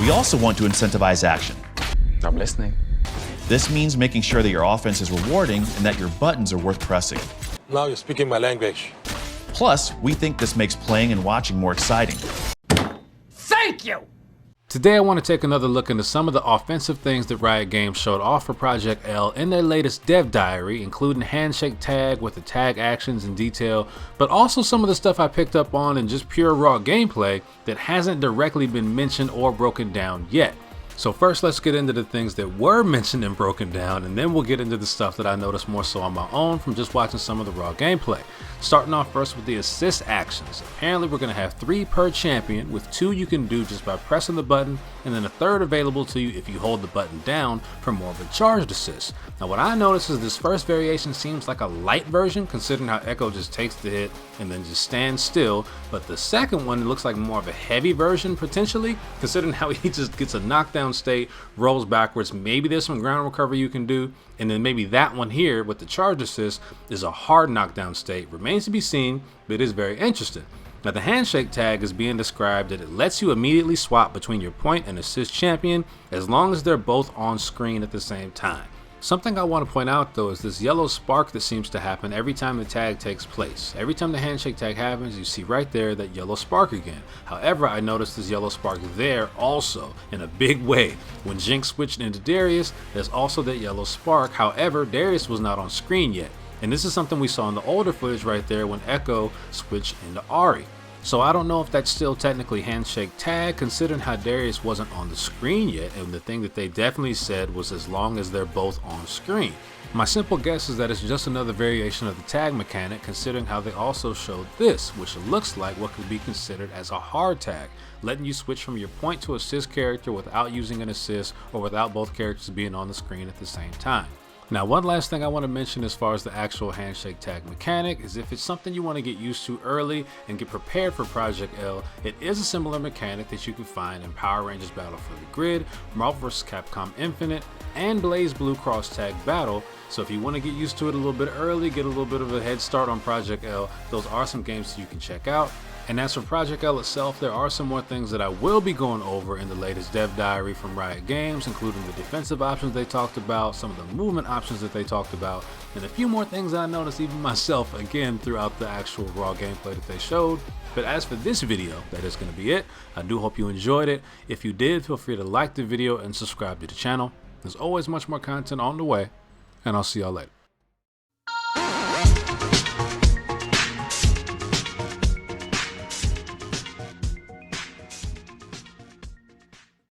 We also want to incentivize action. I'm listening. This means making sure that your offense is rewarding and that your buttons are worth pressing. Now you're speaking my language. Plus, we think this makes playing and watching more exciting. Thank you! Today I want to take another look into some of the offensive things that Riot Games showed off for Project L in their latest dev diary, including Handshake Tag with the tag actions in detail, but also some of the stuff I picked up on in just pure raw gameplay that hasn't directly been mentioned or broken down yet. So first let's get into the things that were mentioned and broken down, and then we'll get into the stuff that I noticed more so on my own from just watching some of the raw gameplay. Starting off first with the assist actions. Apparently we're going to have 3 per champion, with 2 you can do just by pressing the button, and then a 3rd available to you if you hold the button down for more of a charged assist. Now what I noticed is this first variation seems like a light version, considering how Echo just takes the hit and then just stands still, but the second one looks like more of a heavy version potentially, considering how he just gets a knockdown state, rolls backwards. Maybe there's some ground recovery you can do, and then maybe that one here with the charge assist is a hard knockdown state. Remains to be seen, but it is very interesting. Now the handshake tag is being described that it lets you immediately swap between your point and assist champion as long as they're both on screen at the same time. Something I want to point out though is this yellow spark that seems to happen every time the tag takes place. Every time the handshake tag happens, you see right there that yellow spark again. However, I noticed this yellow spark there also in a big way. When Jinx switched into Darius, there's also that yellow spark. However, Darius was not on screen yet. And this is something we saw in the older footage right there when Echo switched into Ahri. So I don't know if that's still technically handshake tag, considering how Darius wasn't on the screen yet, and the thing that they definitely said was as long as they're both on screen. My simple guess is that it's just another variation of the tag mechanic, considering how they also showed this, which looks like what could be considered as a hard tag, letting you switch from your point to assist character without using an assist or without both characters being on the screen at the same time. Now one last thing I want to mention as far as the actual handshake tag mechanic is if it's something you want to get used to early and get prepared for Project L, it is a similar mechanic that you can find in Power Rangers Battle for the Grid, Marvel vs. Capcom Infinite, and Blaze Blue Cross Tag Battle. So if you want to get used to it a little bit early, get a little bit of a head start on Project L, those are some games that you can check out. And as for Project L itself, there are some more things that I will be going over in the latest dev diary from Riot Games, including the defensive options they talked about, some of the movement options that they talked about, and a few more things that I noticed even myself again throughout the actual raw gameplay that they showed. But as for this video, that is going to be it. I do hope you enjoyed it. If you did, feel free to like the video and subscribe to the channel. There's always much more content on the way, and I'll see y'all later.